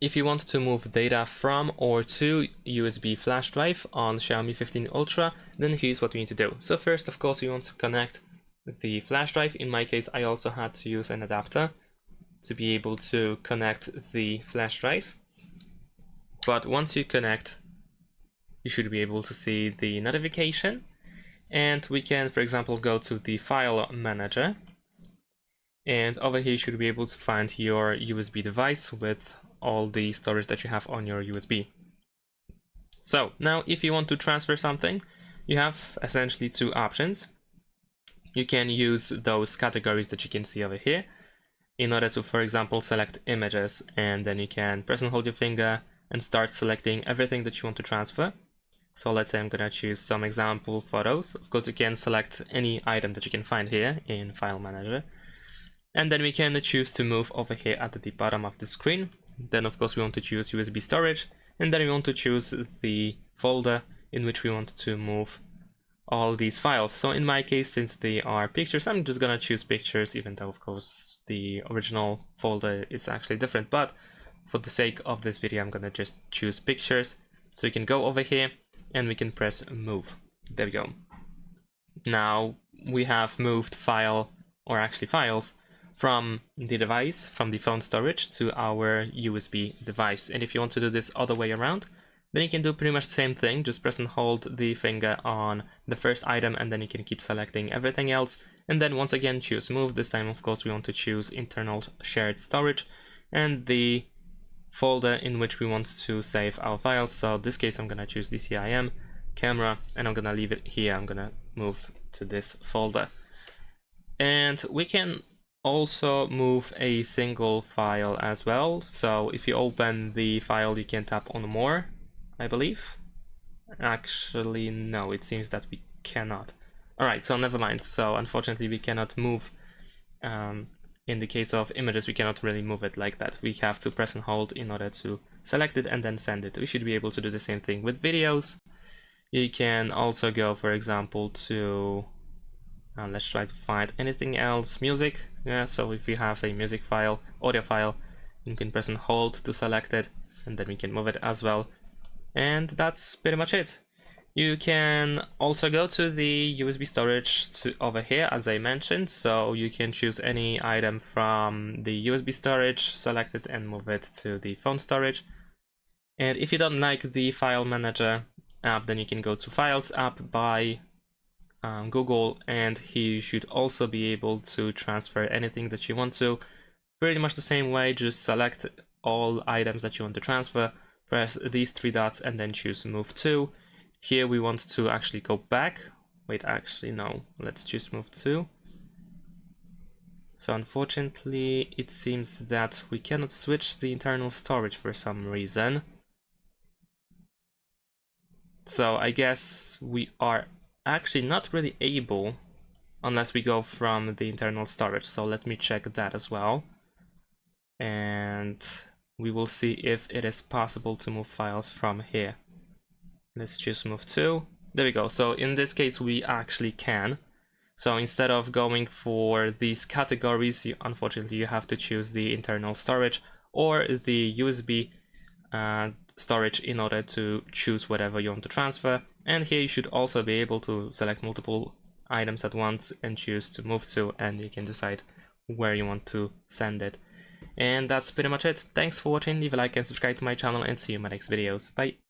if you want to move data from or to USB flash drive on Xiaomi 15 Ultra, then here's what we need to do. So first, of course, we want to connect the flash drive. In my case, I also had to use an adapter to be able to connect the flash drive. But once you connect, you should be able to see the notification. And we can, for example, go to the file manager. And over here, you should be able to find your USB device with all the storage that you have on your USB. So now if you want to transfer something, you have essentially two options. You can use those categories that you can see over here in order to, for example, select images, and then you can press and hold your finger and start selecting everything that you want to transfer. So let's say I'm gonna choose some example photos. Of course, you can select any item that you can find here in File Manager. And then we can choose to move over here at the bottom of the screen. Then of course we want to choose USB storage, and then we want to choose the folder in which we want to move all these files. So in my case, since they are pictures, I'm just gonna choose pictures, even though of course the original folder is actually different. But for the sake of this video, I'm gonna just choose pictures. So you can go over here and we can press move. There we go. Now we have moved file, or actually files, from the device, from the phone storage to our USB device. And if you want to do this other way around, then you can do pretty much the same thing. Just press and hold the finger on the first item, and then you can keep selecting everything else. And then once again choose move. This time of course we want to choose internal shared storage and the folder in which we want to save our files. So in this case I'm gonna choose DCIM camera, and I'm gonna leave it here. I'm gonna move to this folder. And we can also move a single file as well. So if you open the file, you can tap on more, I believe. Actually, no, it seems that we cannot. Alright, so never mind. So unfortunately we cannot move. In the case of images, we cannot really move it like that. We have to press and hold in order to select it and then send it. We should be able to do the same thing with videos. You can also go, for example, to let's try to find anything else. Music, yeah, so if you have a music file, audio file, you can press and hold to select it, and then we can move it as well. And that's pretty much it. You can also go to the USB storage over here, as I mentioned, so you can choose any item from the USB storage, select it and move it to the phone storage. And if you don't like the File Manager app, then you can go to Files app by Google, and here you should also be able to transfer anything that you want to. Pretty much the same way, just select all items that you want to transfer, press these three dots and then choose move to. Here we want to actually go back. Wait, actually no, let's choose move to. So unfortunately it seems that we cannot switch the internal storage for some reason. So I guess we are actually not really able unless we go from the internal storage. So let me check that as well. And we will see if it is possible to move files from here. Let's choose move to. There we go. So in this case, we actually can. So instead of going for these categories, unfortunately, you have to choose the internal storage or the USB storage in order to choose whatever you want to transfer. And here you should also be able to select multiple items at once and choose to move to, and you can decide where you want to send it. And that's pretty much it. Thanks for watching, leave a like and subscribe to my channel, and see you in my next videos. Bye!